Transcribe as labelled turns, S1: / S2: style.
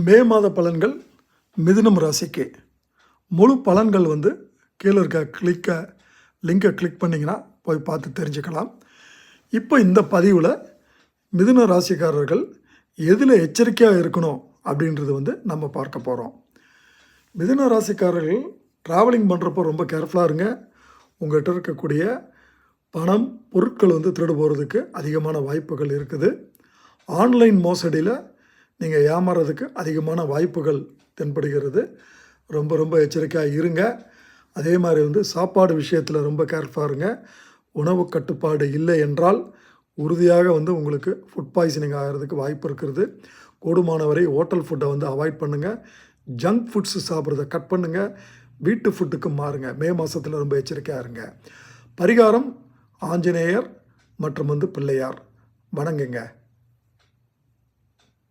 S1: மே மாத பலன்கள் மிதுனம் ராசிக்கு. முழு பலன்கள் கீழே இருக்க லிங்கை கிளிக் பண்ணிங்கன்னா போய் பார்த்து தெரிஞ்சுக்கலாம். இப்போ இந்த பதிவில் மிதுன ராசிக்காரர்கள் எதில் எச்சரிக்கையாக இருக்கணும் அப்படின்றது நம்ம பார்க்க போகிறோம். மிதுன ராசிக்காரர்கள் ட்ராவலிங் பண்ணுறப்போ ரொம்ப கேர்ஃபுல்லாக இருங்க. உங்கள்கிட்ட இருக்கக்கூடிய பணம் பொருட்கள் திருடு போகிறதுக்கு அதிகமான வாய்ப்புகள் இருக்குது. ஆன்லைன் மோசடியில் நீங்கள் ஏமாறதுக்கு அதிகமான வாய்ப்புகள் தென்படுகிறது. ரொம்ப ரொம்ப எச்சரிக்கையாக இருங்க. அதே மாதிரி சாப்பாடு விஷயத்தில் ரொம்ப கேர்ஃபுல்லாக இருங்க. உணவு கட்டுப்பாடு இல்லை என்றால் உறுதியாக உங்களுக்கு ஃபுட் பாய்சனிங் ஆகிறதுக்கு வாய்ப்பு இருக்கிறது. கூடுமான வரை ஹோட்டல் ஃபுட்டை அவாய்ட் பண்ணுங்கள். ஜங்க் ஃபுட்ஸு சாப்பிட்றத கட் பண்ணுங்கள். வீட்டு ஃபுட்டுக்கு மாறுங்க. மே மாதத்தில் ரொம்ப எச்சரிக்கையாக இருங்க. பரிகாரம் ஆஞ்சநேயர் மற்றும் பிள்ளையார் வணங்குங்க.